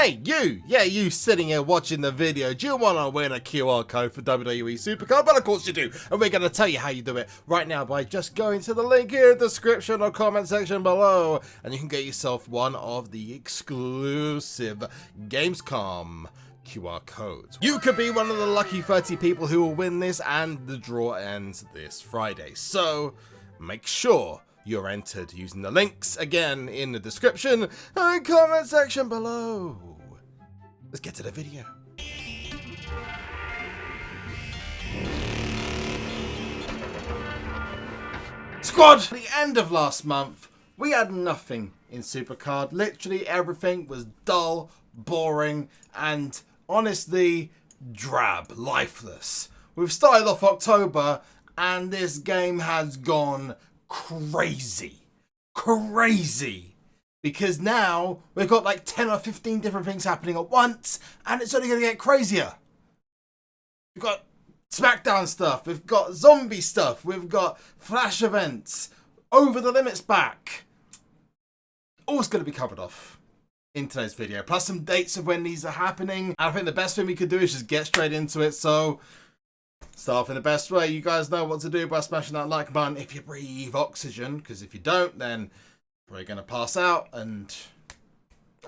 Hey, you! Yeah, you sitting here watching the video. Do you want to win a QR code for WWE SuperCard? Well, of course you do. And we're going to tell you how you do it right now by just going to the link in the description or comment section below. And you can get yourself one of the exclusive Gamescom QR codes. You could be one of the lucky 30 people who will win this, and the draw ends this Friday. So, make sure you're entered using the links again in the description and comment section below. Let's get to the video. Squad! At the end of last month, we had nothing in SuperCard. Literally everything was dull, boring, and honestly, drab, lifeless. We've started off October, and this game has gone crazy, because now we've got like 10 or 15 different things happening at once, and it's only going to get crazier. We've got Smackdown stuff, we've got zombie stuff, we've got flash events, over the limits back. All's going to be covered off in today's video, plus some dates of when these are happening. And I think the best thing we could do is just get straight into it. So start off in the best way. You guys know what to do by smashing that like button if you breathe oxygen, because if you don't, then we're going to pass out, and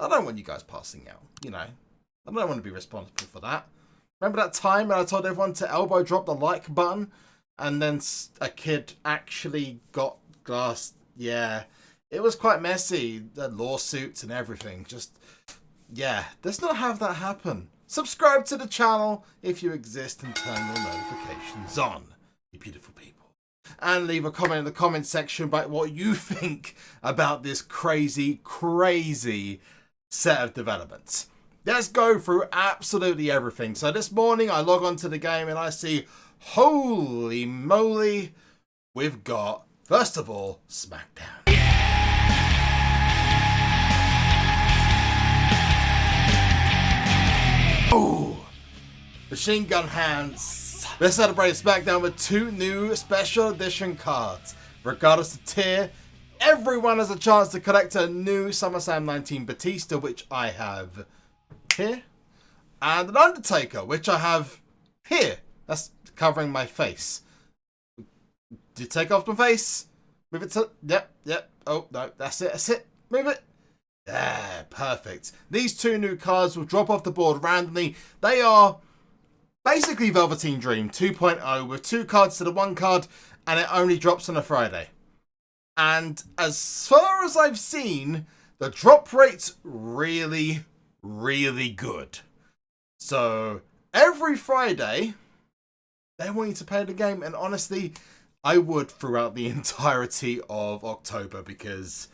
I don't want you guys passing out, you know. I don't want to be responsible for that. Remember that time when I told everyone to elbow drop the like button, and then a kid actually got glassed? Yeah, it was quite messy, the lawsuits and everything. Just, yeah, let's not have that happen. Subscribe to the channel if you exist and turn your notifications on, you beautiful people. And leave a comment in the comment section about what you think about this crazy set of developments. Let's go through absolutely everything. So this morning I log on to the game and I see, holy moly, we've got, first of all, Smackdown. Oh, machine gun hands. Let's celebrate Smackdown with 2 new special edition cards. Regardless of tier, everyone has a chance to collect a new SummerSlam 19 Batista, which I have here, and an Undertaker, which I have here. That's covering my face. Do you take off my face? Move it to, yep. Oh, no, that's it. Move it. Yeah, perfect. These 2 new cards will drop off the board randomly. They are basically Velveteen Dream 2.0 with 2 cards to the 1 card, and it only drops on a Friday. And as far as I've seen, the drop rate's really good. So every Friday, they want you to play the game, and honestly, I would throughout the entirety of October, because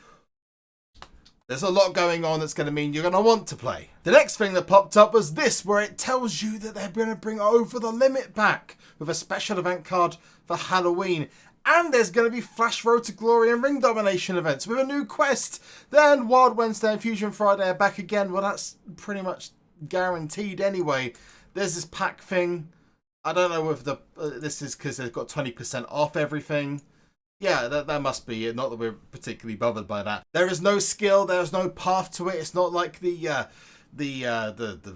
there's a lot going on that's going to mean you're going to want to play. The next thing that popped up was this, where it tells you that they're going to bring Over the Limit back with a special event card for Halloween. And there's going to be Flash Road to Glory and Ring Domination events with a new quest. Then Wild Wednesday and Fusion Friday are back again. Well, that's pretty much guaranteed anyway. There's this pack thing. I don't know if this is because they've got 20% off everything. Yeah, that must be it. Not that we're particularly bothered by that. There is no skill. There's no path to it. It's not like the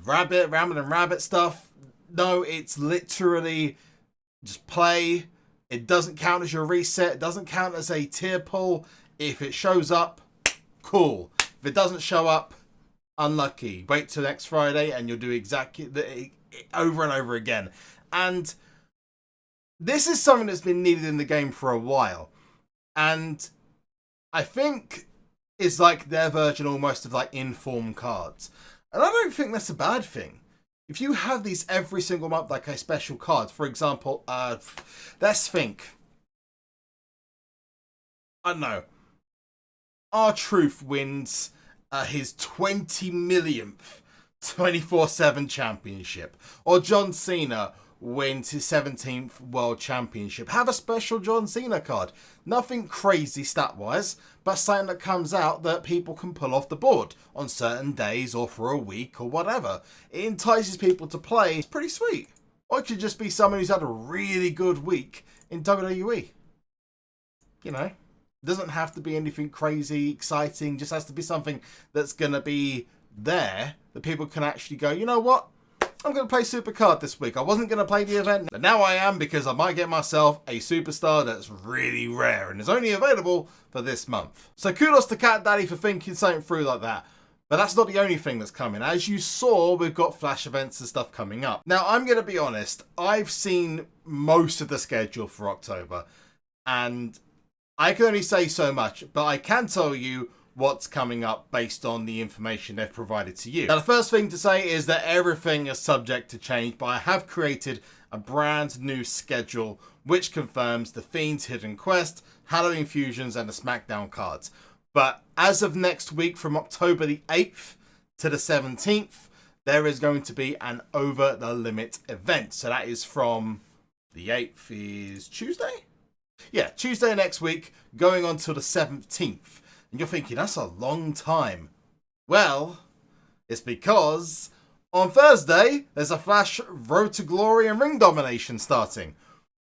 rabbit, Ramblin' Rabbit stuff. No, it's literally just play. It doesn't count as your reset. It doesn't count as a tier pull. If it shows up, cool. If it doesn't show up, unlucky. Wait till next Friday and you'll do exactly over and over again. And this is something that's been needed in the game for a while. And I think it's like their version almost of like inform cards. And I don't think that's a bad thing. If you have these every single month, like a special card, for example, let's think. I don't know. R-Truth wins his 20 millionth 24/7 championship. Or John Cena wins his 17th World Championship. Have a special John Cena card. Nothing crazy stat-wise, but something that comes out that people can pull off the board on certain days or for a week or whatever. It entices people to play. It's pretty sweet. Or it could just be someone who's had a really good week in WWE. You know, it doesn't have to be anything crazy, exciting. Just has to be something that's going to be there that people can actually go, you know what? I'm going to play SuperCard this week. I wasn't going to play the event, but now I am, because I might get myself a superstar that's really rare and is only available for this month. So kudos to Cat Daddy for thinking something through like that. But that's not the only thing that's coming. As you saw, we've got flash events and stuff coming up. Now, I'm going to be honest. I've seen most of the schedule for October, and I can only say so much, but I can tell you what's coming up based on the information they've provided to you. Now, the first thing to say is that everything is subject to change, but I have created a brand new schedule which confirms the Fiend's Hidden Quest, Halloween Fusions, and the Smackdown cards. But as of next week, from October the 8th to the 17th, there is going to be an Over the Limit event. So that is from the 8th is Tuesday? Yeah, Tuesday next week, going on till the 17th. And you're thinking, that's a long time. Well, it's because on Thursday, there's a Flash Road to Glory and Ring Domination starting,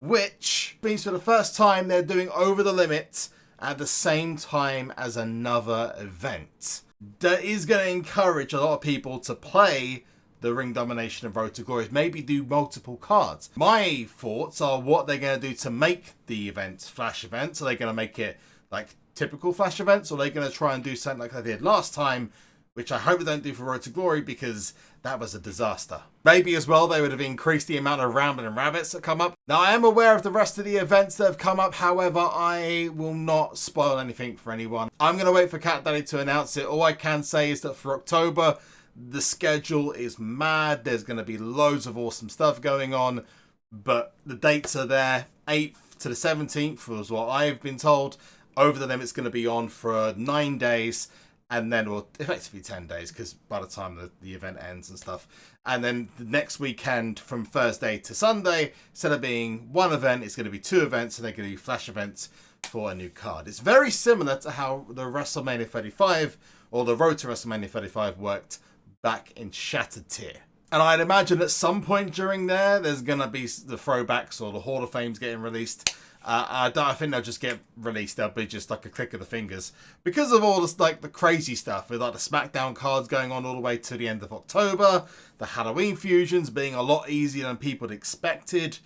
which means for the first time they're doing Over the Limit at the same time as another event. That is going to encourage a lot of people to play the Ring Domination and Road to Glory, maybe do multiple cards. My thoughts are what they're going to do to make the events Flash events. Are they going to make it like typical Flash events, or are they going to try and do something like they did last time, which I hope they don't do for Road to Glory, because that was a disaster. Maybe as well they would have increased the amount of Rambling Rabbits that come up. Now, I am aware of the rest of the events that have come up, however, I will not spoil anything for anyone. I'm going to wait for Cat Daddy to announce it. All I can say is that for October, the schedule is mad. There's going to be loads of awesome stuff going on, but the dates are there. 8th to the 17th was what I've been told. Over the Limit's going to be on for 9 days, and then, well, effectively 10 days, because by the time the event ends and stuff. And then the next weekend, from Thursday to Sunday, instead of being one event, it's going to be 2 events, and they're going to be Flash events for a new card. It's very similar to how the WrestleMania 35, or the Road to WrestleMania 35 worked back in Shattered Tier. And I'd imagine at some point during there's going to be the throwbacks or the Hall of Fames getting released. I think they'll just get released. They'll be just like a click of the fingers, because of all this, like the crazy stuff with like the Smackdown cards going on all the way to the end of October, the Halloween fusions being a lot easier than people had expected.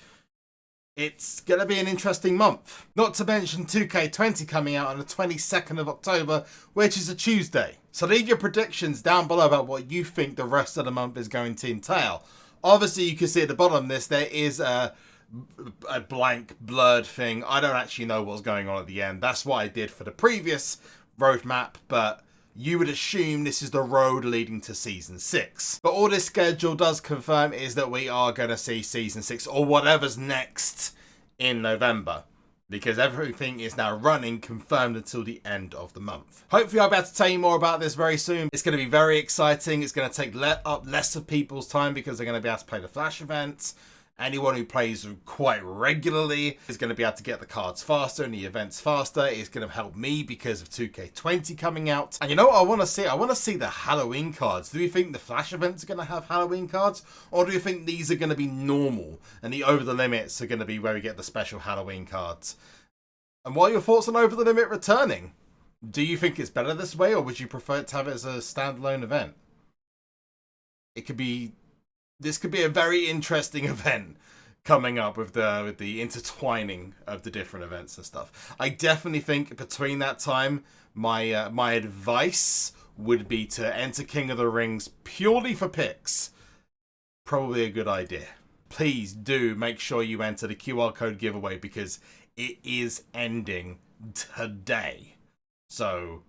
It's going to be an interesting month. Not to mention 2K20 coming out on the 22nd of October, which is a Tuesday. So leave your predictions down below about what you think the rest of the month is going to entail. Obviously, you can see at the bottom of this, there is a blank blurred thing. I don't actually know what's going on at the end. That's what I did for the previous roadmap, but you would assume this is the road leading to Season 6. But all this schedule does confirm is that we are going to see Season 6, or whatever's next, in November, because everything is now running confirmed until the end of the month. Hopefully I'll be able to tell you more about this very soon. It's going to be very exciting. It's going to take up less of people's time, because they're going to be able to play the Flash events. Anyone who plays quite regularly is going to be able to get the cards faster and the events faster. It's going to help me because of 2K20 coming out. And you know what I want to see? I want to see the Halloween cards. Do you think the Flash events are going to have Halloween cards? Or do you think these are going to be normal and the Over the Limits are going to be where we get the special Halloween cards? And what are your thoughts on Over the Limit returning? Do you think it's better this way, or would you prefer to have it as a standalone event? This could be a very interesting event coming up with the intertwining of the different events and stuff. I definitely think between that time, my advice would be to enter King of the Rings purely for picks. Probably a good idea. Please do make sure you enter the QR code giveaway, because it is ending today. So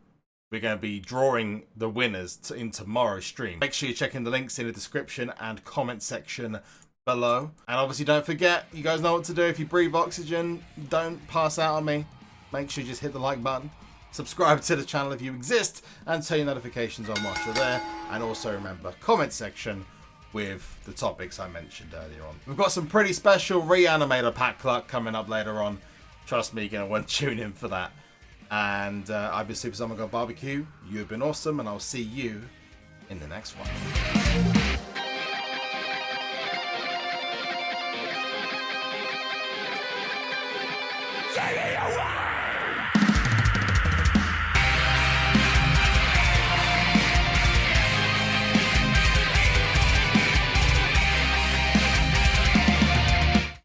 we're going to be drawing the winners in tomorrow's stream. Make sure you're checking the links in the description and comment section below. And obviously don't forget, you guys know what to do. If you breathe oxygen, don't pass out on me. Make sure you just hit the like button. Subscribe to the channel if you exist, and turn your notifications on whilst you're there. And also remember, comment section with the topics I mentioned earlier on. We've got some pretty special Reanimator pack luck coming up later on. Trust me, you're going to want to tune in for that. And I've been SuperZomGBBQ. You've been awesome, and I'll see you in the next one. Say me